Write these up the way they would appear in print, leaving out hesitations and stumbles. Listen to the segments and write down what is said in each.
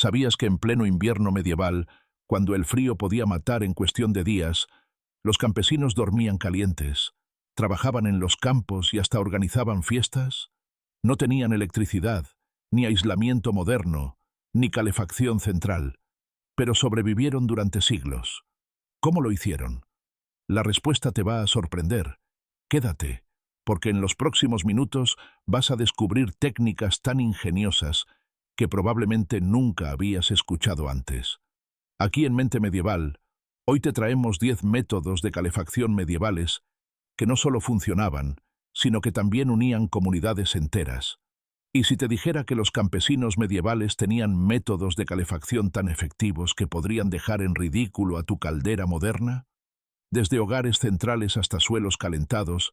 ¿Sabías que en pleno invierno medieval, cuando el frío podía matar en cuestión de días, los campesinos dormían calientes, trabajaban en los campos y hasta organizaban fiestas? No tenían electricidad, ni aislamiento moderno, ni calefacción central, pero sobrevivieron durante siglos. ¿Cómo lo hicieron? La respuesta te va a sorprender. Quédate, porque en los próximos minutos vas a descubrir técnicas tan ingeniosas que probablemente nunca habías escuchado antes. Aquí en Mente Medieval, hoy te traemos 10 métodos de calefacción medievales que no solo funcionaban, sino que también unían comunidades enteras. Y si te dijera que los campesinos medievales tenían métodos de calefacción tan efectivos que podrían dejar en ridículo a tu caldera moderna, desde hogares centrales hasta suelos calentados,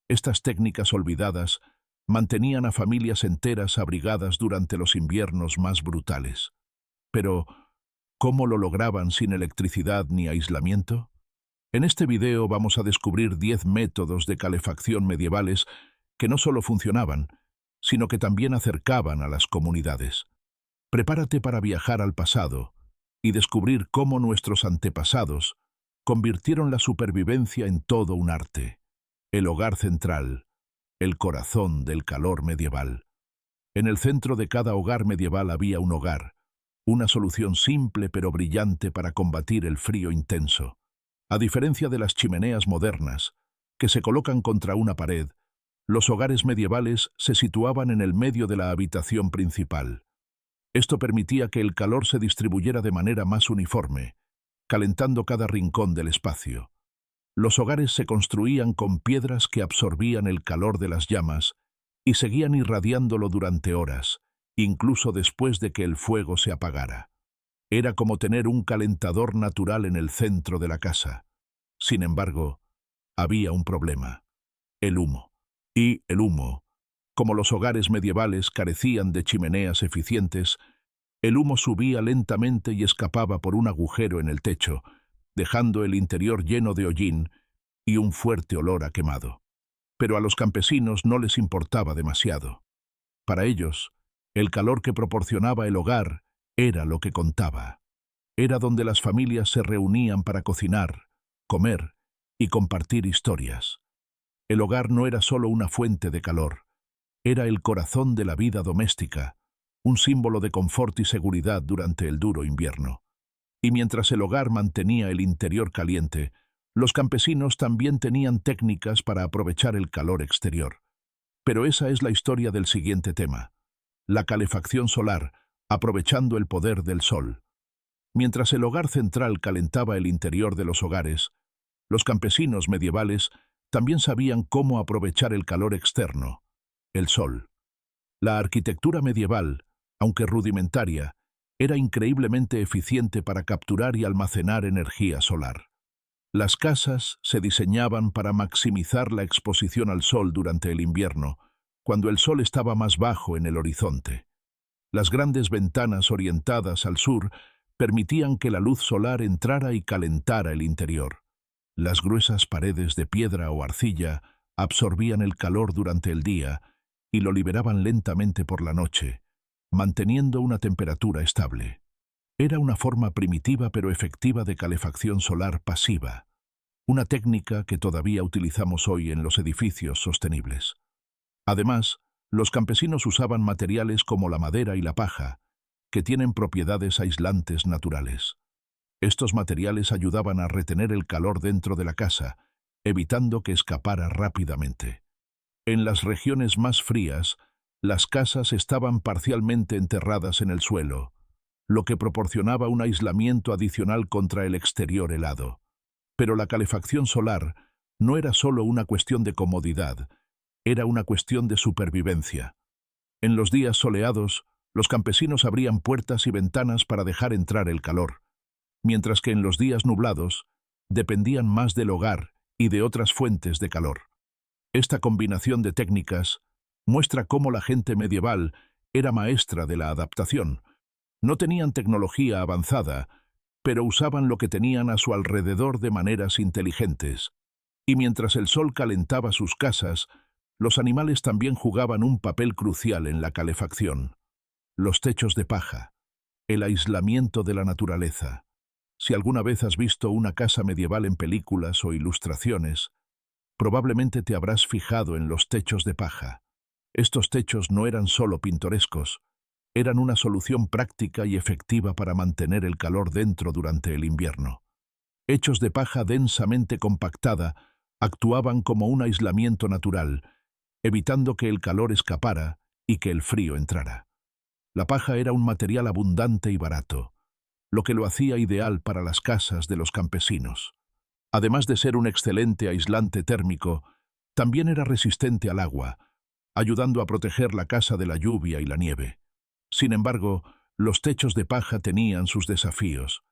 estas técnicas olvidadas mantenían a familias enteras abrigadas durante los inviernos más brutales. Pero, ¿cómo lo lograban sin electricidad ni aislamiento? En este video vamos a descubrir 10 métodos de calefacción medievales que no solo funcionaban, sino que también acercaban a las comunidades. Prepárate para viajar al pasado y descubrir cómo nuestros antepasados convirtieron la supervivencia en todo un arte. El hogar central, el corazón del calor medieval. En el centro de cada hogar medieval había un hogar, una solución simple pero brillante para combatir el frío intenso. A diferencia de las chimeneas modernas, que se colocan contra una pared, los hogares medievales se situaban en el medio de la habitación principal. Esto permitía que el calor se distribuyera de manera más uniforme, calentando cada rincón del espacio. Los hogares se construían con piedras que absorbían el calor de las llamas y seguían irradiándolo durante horas, incluso después de que el fuego se apagara. Era como tener un calentador natural en el centro de la casa. Sin embargo, había un problema: el humo. Y el humo, como los hogares medievales carecían de chimeneas eficientes, el humo subía lentamente y escapaba por un agujero en el techo, dejando el interior lleno de hollín y un fuerte olor a quemado. Pero a los campesinos no les importaba demasiado. Para ellos, el calor que proporcionaba el hogar era lo que contaba. Era donde las familias se reunían para cocinar, comer y compartir historias. El hogar no era solo una fuente de calor, era el corazón de la vida doméstica, un símbolo de confort y seguridad durante el duro invierno. Y mientras el hogar mantenía el interior caliente, los campesinos también tenían técnicas para aprovechar el calor exterior. Pero esa es la historia del siguiente tema: la calefacción solar, aprovechando el poder del sol. Mientras el hogar central calentaba el interior de los hogares, los campesinos medievales también sabían cómo aprovechar el calor externo, el sol. La arquitectura medieval, aunque rudimentaria, era increíblemente eficiente para capturar y almacenar energía solar. Las casas se diseñaban para maximizar la exposición al sol durante el invierno, cuando el sol estaba más bajo en el horizonte. Las grandes ventanas orientadas al sur permitían que la luz solar entrara y calentara el interior. Las gruesas paredes de piedra o arcilla absorbían el calor durante el día y lo liberaban lentamente por la noche, manteniendo una temperatura estable. Era una forma primitiva pero efectiva de calefacción solar pasiva, una técnica que todavía utilizamos hoy en los edificios sostenibles. Además, los campesinos usaban materiales como la madera y la paja, que tienen propiedades aislantes naturales. Estos materiales ayudaban a retener el calor dentro de la casa, evitando que escapara rápidamente. En las regiones más frías, las casas estaban parcialmente enterradas en el suelo, lo que proporcionaba un aislamiento adicional contra el exterior helado. Pero la calefacción solar no era solo una cuestión de comodidad, era una cuestión de supervivencia. En los días soleados, los campesinos abrían puertas y ventanas para dejar entrar el calor, mientras que en los días nublados dependían más del hogar y de otras fuentes de calor. Esta combinación de técnicas muestra cómo la gente medieval era maestra de la adaptación. No tenían tecnología avanzada, pero usaban lo que tenían a su alrededor de maneras inteligentes. Y mientras el sol calentaba sus casas, los animales también jugaban un papel crucial en la calefacción. Los techos de paja, el aislamiento de la naturaleza. Si alguna vez has visto una casa medieval en películas o ilustraciones, probablemente te habrás fijado en los techos de paja. Estos techos no eran solo pintorescos, eran una solución práctica y efectiva para mantener el calor dentro durante el invierno. Hechos de paja densamente compactada, actuaban como un aislamiento natural, evitando que el calor escapara y que el frío entrara. La paja era un material abundante y barato, lo que lo hacía ideal para las casas de los campesinos. Además de ser un excelente aislante térmico, también era resistente al agua, ayudando a proteger la casa de la lluvia y la nieve. Sin embargo, los techos de paja tenían sus desafíos.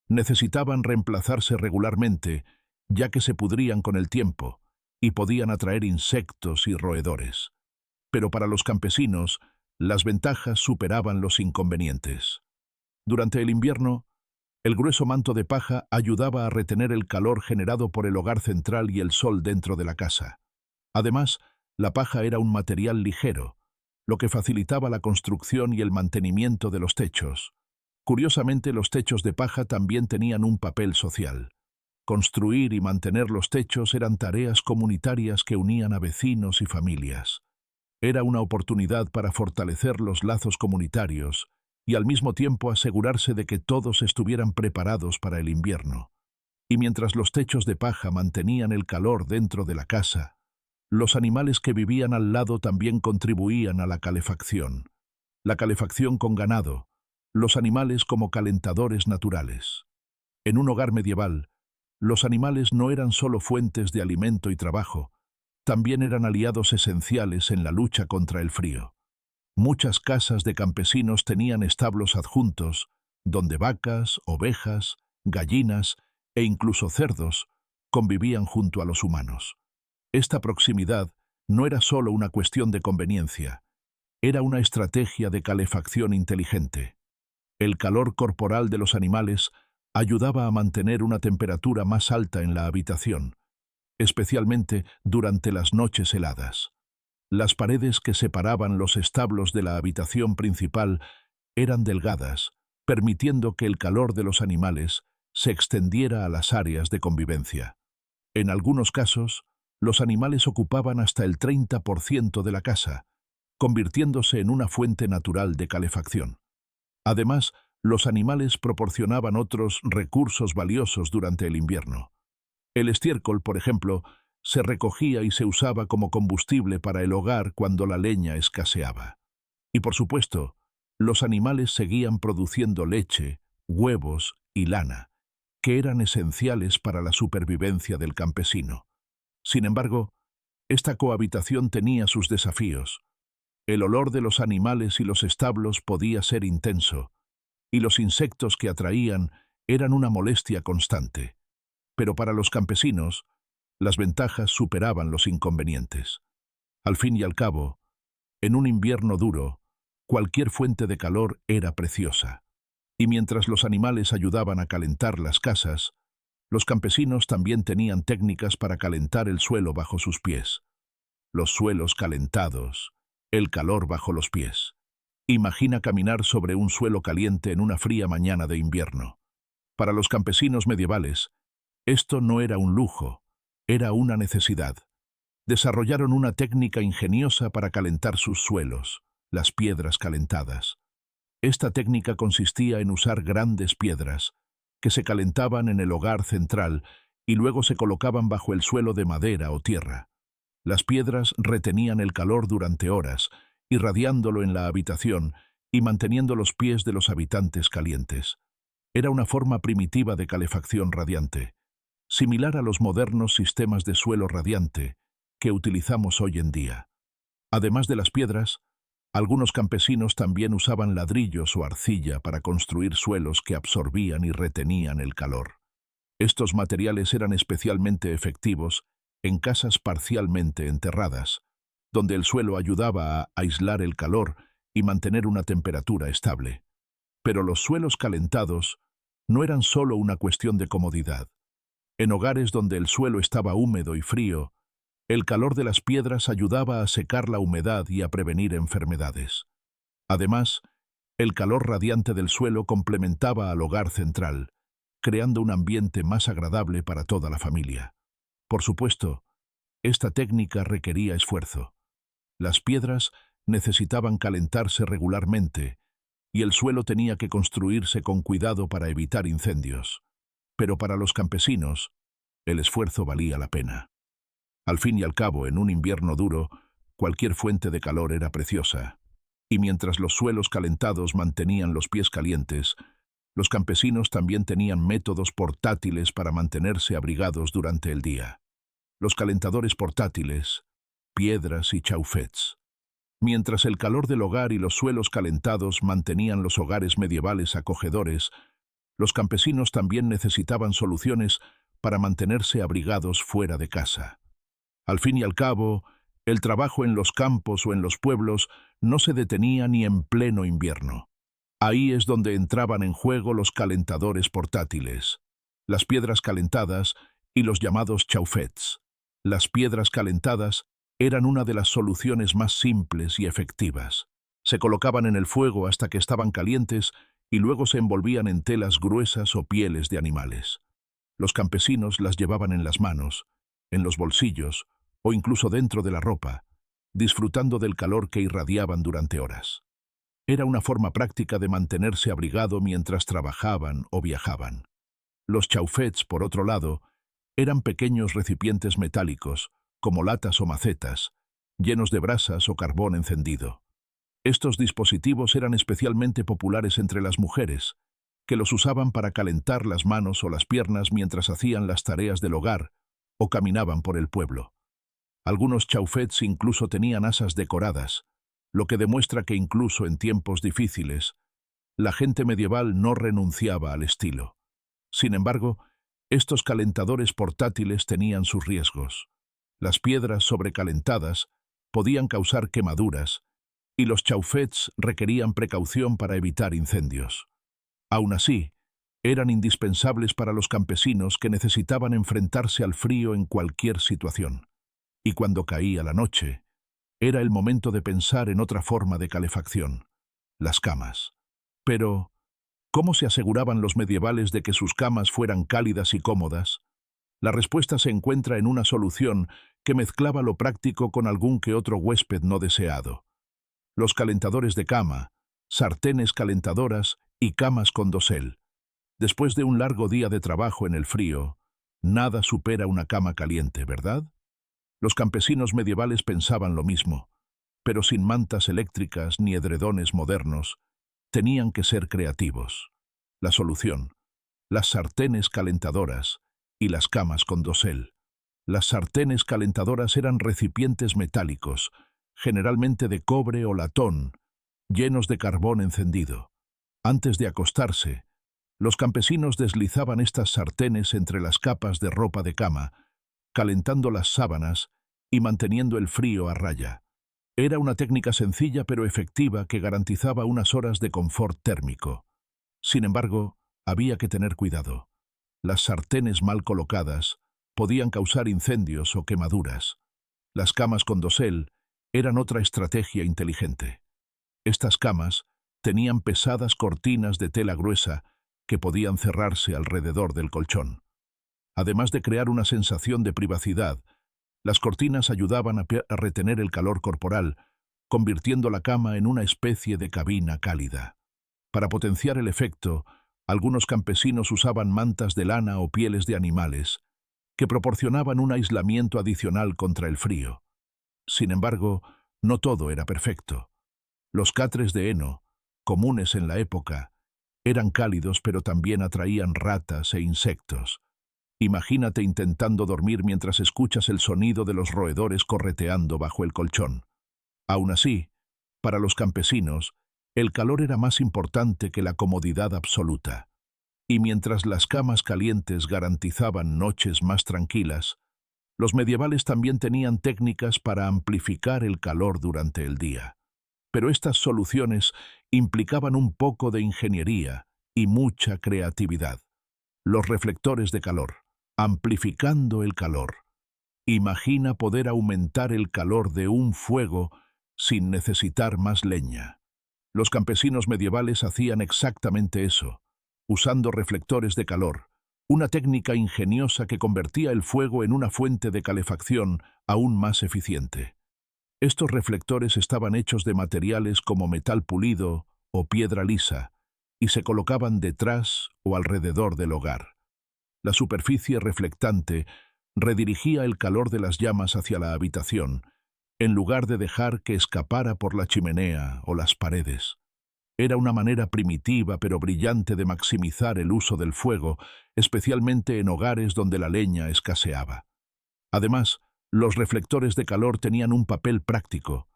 Necesitaban reemplazarse regularmente, ya que se pudrían con el tiempo y podían atraer insectos y roedores. Pero para los campesinos, las ventajas superaban los inconvenientes. Durante el invierno, el grueso manto de paja ayudaba a retener el calor generado por el hogar central y el sol dentro de la casa. Además, la paja era un material ligero, lo que facilitaba la construcción y el mantenimiento de los techos. Curiosamente, los techos de paja también tenían un papel social. Construir y mantener los techos eran tareas comunitarias que unían a vecinos y familias. Era una oportunidad para fortalecer los lazos comunitarios y al mismo tiempo asegurarse de que todos estuvieran preparados para el invierno. Y mientras los techos de paja mantenían el calor dentro de la casa, los animales que vivían al lado también contribuían a la calefacción. La calefacción con ganado, los animales como calentadores naturales. En un hogar medieval, los animales no eran solo fuentes de alimento y trabajo, también eran aliados esenciales en la lucha contra el frío. Muchas casas de campesinos tenían establos adjuntos, donde vacas, ovejas, gallinas e incluso cerdos convivían junto a los humanos. Esta proximidad no era solo una cuestión de conveniencia, era una estrategia de calefacción inteligente. El calor corporal de los animales ayudaba a mantener una temperatura más alta en la habitación, especialmente durante las noches heladas. Las paredes que separaban los establos de la habitación principal eran delgadas, permitiendo que el calor de los animales se extendiera a las áreas de convivencia. En algunos casos, los animales ocupaban hasta el 30% de la casa, convirtiéndose en una fuente natural de calefacción. Además, los animales proporcionaban otros recursos valiosos durante el invierno. El estiércol, por ejemplo, se recogía y se usaba como combustible para el hogar cuando la leña escaseaba. Y por supuesto, los animales seguían produciendo leche, huevos y lana, que eran esenciales para la supervivencia del campesino. Sin embargo, esta cohabitación tenía sus desafíos. El olor de los animales y los establos podía ser intenso, y los insectos que atraían eran una molestia constante. Pero para los campesinos, las ventajas superaban los inconvenientes. Al fin y al cabo, en un invierno duro, cualquier fuente de calor era preciosa. Y mientras los animales ayudaban a calentar las casas, los campesinos también tenían técnicas para calentar el suelo bajo sus pies. Los suelos calentados, el calor bajo los pies. Imagina caminar sobre un suelo caliente en una fría mañana de invierno. Para los campesinos medievales, esto no era un lujo, era una necesidad. Desarrollaron una técnica ingeniosa para calentar sus suelos, las piedras calentadas. Esta técnica consistía en usar grandes piedras, que se calentaban en el hogar central y luego se colocaban bajo el suelo de madera o tierra. Las piedras retenían el calor durante horas, irradiándolo en la habitación y manteniendo los pies de los habitantes calientes. Era una forma primitiva de calefacción radiante, similar a los modernos sistemas de suelo radiante que utilizamos hoy en día. Además de las piedras, algunos campesinos también usaban ladrillos o arcilla para construir suelos que absorbían y retenían el calor. Estos materiales eran especialmente efectivos en casas parcialmente enterradas, donde el suelo ayudaba a aislar el calor y mantener una temperatura estable. Pero los suelos calentados no eran solo una cuestión de comodidad. En hogares donde el suelo estaba húmedo y frío, el calor de las piedras ayudaba a secar la humedad y a prevenir enfermedades. Además, El calor radiante del suelo complementaba al hogar central, creando un ambiente más agradable para toda la familia. Por supuesto, esta técnica requería esfuerzo. Las piedras necesitaban calentarse regularmente y el suelo tenía que construirse con cuidado para evitar incendios. Pero para los campesinos, el esfuerzo valía la pena. Al fin y al cabo, en un invierno duro, cualquier fuente de calor era preciosa. Y mientras los suelos calentados mantenían los pies calientes, los campesinos también tenían métodos portátiles para mantenerse abrigados durante el día. Los calentadores portátiles, piedras y chaufets. Mientras el calor del hogar y los suelos calentados mantenían los hogares medievales acogedores, los campesinos también necesitaban soluciones para mantenerse abrigados fuera de casa. Al fin y al cabo, el trabajo en los campos o en los pueblos no se detenía ni en pleno invierno. Ahí es donde entraban en juego los calentadores portátiles, las piedras calentadas y los llamados chaufets. Las piedras calentadas eran una de las soluciones más simples y efectivas. Se colocaban en el fuego hasta que estaban calientes y luego se envolvían en telas gruesas o pieles de animales. Los campesinos las llevaban en las manos, en los bolsillos o incluso dentro de la ropa, disfrutando del calor que irradiaban durante horas. Era una forma práctica de mantenerse abrigado mientras trabajaban o viajaban. Los chaufets, por otro lado, eran pequeños recipientes metálicos, como latas o macetas, llenos de brasas o carbón encendido. Estos dispositivos eran especialmente populares entre las mujeres, que los usaban para calentar las manos o las piernas mientras hacían las tareas del hogar o caminaban por el pueblo. Algunos chaufets incluso tenían asas decoradas, lo que demuestra que incluso en tiempos difíciles, la gente medieval no renunciaba al estilo. Sin embargo, estos calentadores portátiles tenían sus riesgos. Las piedras sobrecalentadas podían causar quemaduras y los chaufets requerían precaución para evitar incendios. Aún así, eran indispensables para los campesinos que necesitaban enfrentarse al frío en cualquier situación. Y cuando caía la noche, era el momento de pensar en otra forma de calefacción, las camas. Pero, ¿cómo se aseguraban los medievales de que sus camas fueran cálidas y cómodas? La respuesta se encuentra en una solución que mezclaba lo práctico con algún que otro huésped no deseado. Los calentadores de cama, sartenes calentadoras y camas con dosel. Después de un largo día de trabajo en el frío, nada supera una cama caliente, ¿verdad? Los campesinos medievales pensaban lo mismo, pero sin mantas eléctricas ni edredones modernos, tenían que ser creativos. La solución: las sartenes calentadoras y las camas con dosel. Las sartenes calentadoras eran recipientes metálicos, generalmente de cobre o latón, llenos de carbón encendido. Antes de acostarse, los campesinos deslizaban estas sartenes entre las capas de ropa de cama, calentando las sábanas y manteniendo el frío a raya. Era una técnica sencilla pero efectiva que garantizaba unas horas de confort térmico. Sin embargo, había que tener cuidado. Las sartenes mal colocadas podían causar incendios o quemaduras. Las camas con dosel eran otra estrategia inteligente. Estas camas tenían pesadas cortinas de tela gruesa que podían cerrarse alrededor del colchón. Además de crear una sensación de privacidad, las cortinas ayudaban a retener el calor corporal, convirtiendo la cama en una especie de cabina cálida. Para potenciar el efecto, algunos campesinos usaban mantas de lana o pieles de animales, que proporcionaban un aislamiento adicional contra el frío. Sin embargo, no todo era perfecto. Los catres de heno, comunes en la época, eran cálidos pero también atraían ratas e insectos. Imagínate intentando dormir mientras escuchas el sonido de los roedores correteando bajo el colchón. Aún así, para los campesinos, el calor era más importante que la comodidad absoluta. Y mientras las camas calientes garantizaban noches más tranquilas, los medievales también tenían técnicas para amplificar el calor durante el día. Pero estas soluciones implicaban un poco de ingeniería y mucha creatividad. Los reflectores de calor, amplificando el calor. Imagina poder aumentar el calor de un fuego sin necesitar más leña. Los campesinos medievales hacían exactamente eso, usando reflectores de calor, una técnica ingeniosa que convertía el fuego en una fuente de calefacción aún más eficiente. Estos reflectores estaban hechos de materiales como metal pulido o piedra lisa y se colocaban detrás o alrededor del hogar. La superficie reflectante redirigía el calor de las llamas hacia la habitación, en lugar de dejar que escapara por la chimenea o las paredes. Era una manera primitiva pero brillante de maximizar el uso del fuego, especialmente en hogares donde la leña escaseaba. Además, los reflectores de calor tenían un papel práctico.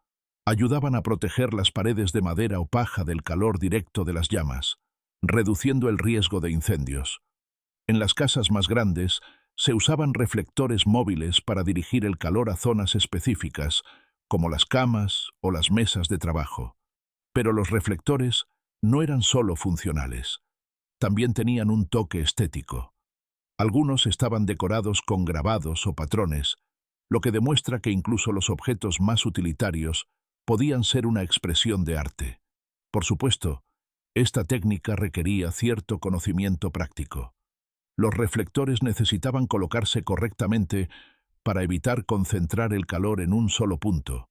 Ayudaban a proteger las paredes de madera o paja del calor directo de las llamas, reduciendo el riesgo de incendios. En las casas más grandes, se usaban reflectores móviles para dirigir el calor a zonas específicas, como las camas o las mesas de trabajo. Pero los reflectores no eran solo funcionales. También tenían un toque estético. Algunos estaban decorados con grabados o patrones, lo que demuestra que incluso los objetos más utilitarios podían ser una expresión de arte. Por supuesto, esta técnica requería cierto conocimiento práctico. Los reflectores necesitaban colocarse correctamente para evitar concentrar el calor en un solo punto,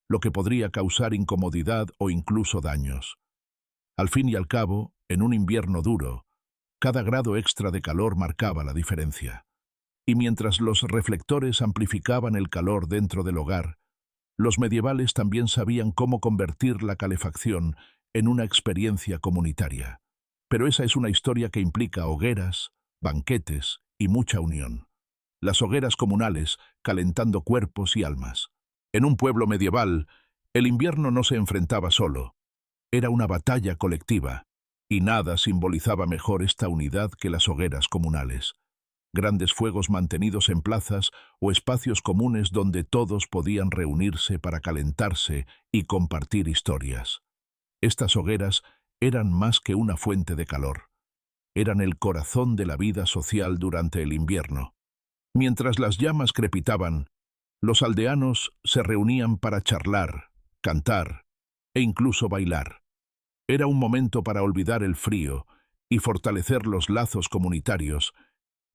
lo que podría causar incomodidad o incluso daños. Al fin y al cabo, en un invierno duro, cada grado extra de calor marcaba la diferencia. Y mientras los reflectores amplificaban el calor dentro del hogar, los medievales también sabían cómo convertir la calefacción en una experiencia comunitaria. Pero esa es una historia que implica hogueras, banquetes y mucha unión. Las hogueras comunales calentando cuerpos y almas. En un pueblo medieval, el invierno no se enfrentaba solo. Era una batalla colectiva, y nada simbolizaba mejor esta unidad que las hogueras comunales. Grandes fuegos mantenidos en plazas o espacios comunes donde todos podían reunirse para calentarse y compartir historias. Estas hogueras eran más que una fuente de calor. Eran el corazón de la vida social durante el invierno. Mientras las llamas crepitaban, los aldeanos se reunían para charlar, cantar e incluso bailar. Era un momento para olvidar el frío y fortalecer los lazos comunitarios,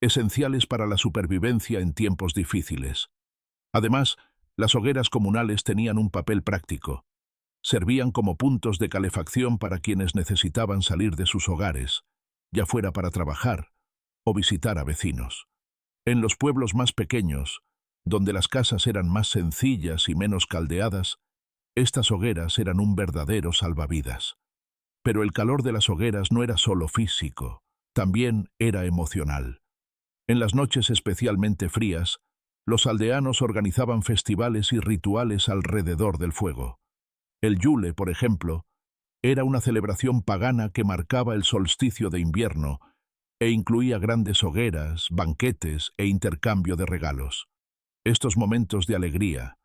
esenciales para la supervivencia en tiempos difíciles. Además, las hogueras comunales tenían un papel práctico. Servían como puntos de calefacción para quienes necesitaban salir de sus hogares, ya fuera para trabajar o visitar a vecinos. En los pueblos más pequeños, donde las casas eran más sencillas y menos caldeadas, estas hogueras eran un verdadero salvavidas. Pero el calor de las hogueras no era solo físico, también era emocional. En las noches especialmente frías, los aldeanos organizaban festivales y rituales alrededor del fuego. El Yule, por ejemplo, era una celebración pagana que marcaba el solsticio de invierno e incluía grandes hogueras, banquetes e intercambio de regalos. Estos momentos de alegría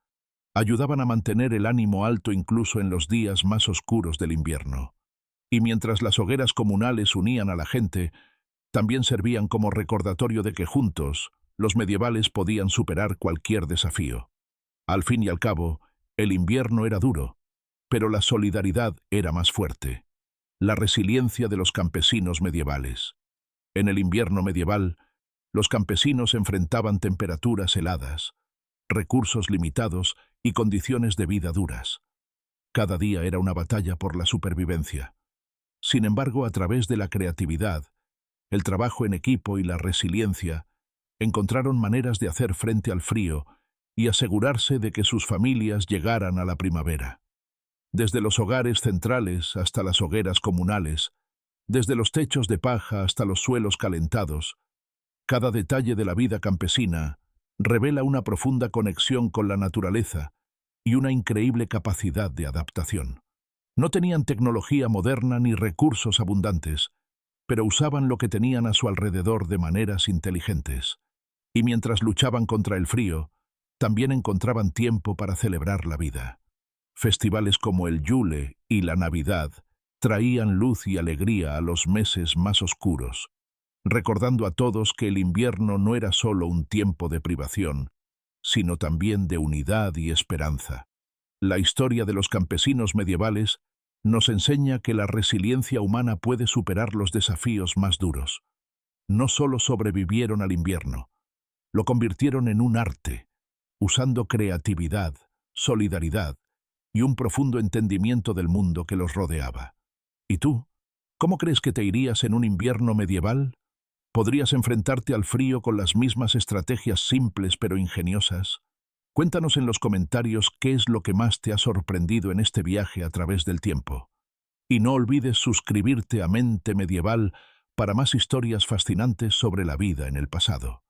ayudaban a mantener el ánimo alto incluso en los días más oscuros del invierno. Y mientras las hogueras comunales unían a la gente, también servían como recordatorio de que juntos los medievales podían superar cualquier desafío. Al fin y al cabo, el invierno era duro, pero la solidaridad era más fuerte. La resiliencia de los campesinos medievales. En el invierno medieval, los campesinos enfrentaban temperaturas heladas, recursos limitados y condiciones de vida duras. Cada día era una batalla por la supervivencia. Sin embargo, a través de la creatividad, el trabajo en equipo y la resiliencia, encontraron maneras de hacer frente al frío y asegurarse de que sus familias llegaran a la primavera. Desde los hogares centrales hasta las hogueras comunales, desde los techos de paja hasta los suelos calentados, cada detalle de la vida campesina revela una profunda conexión con la naturaleza y una increíble capacidad de adaptación. No tenían tecnología moderna ni recursos abundantes, pero usaban lo que tenían a su alrededor de maneras inteligentes. Y mientras luchaban contra el frío, también encontraban tiempo para celebrar la vida. Festivales como el Yule y la Navidad traían luz y alegría a los meses más oscuros, recordando a todos que el invierno no era solo un tiempo de privación, sino también de unidad y esperanza. La historia de los campesinos medievales Nos enseña que la resiliencia humana puede superar los desafíos más duros. No solo sobrevivieron al invierno, lo convirtieron en un arte, usando creatividad, solidaridad y un profundo entendimiento del mundo que los rodeaba. ¿Y tú? ¿Cómo crees que te irías en un invierno medieval? ¿Podrías enfrentarte al frío con las mismas estrategias simples pero ingeniosas? Cuéntanos en los comentarios qué es lo que más te ha sorprendido en este viaje a través del tiempo. Y no olvides suscribirte a Mente Medieval para más historias fascinantes sobre la vida en el pasado.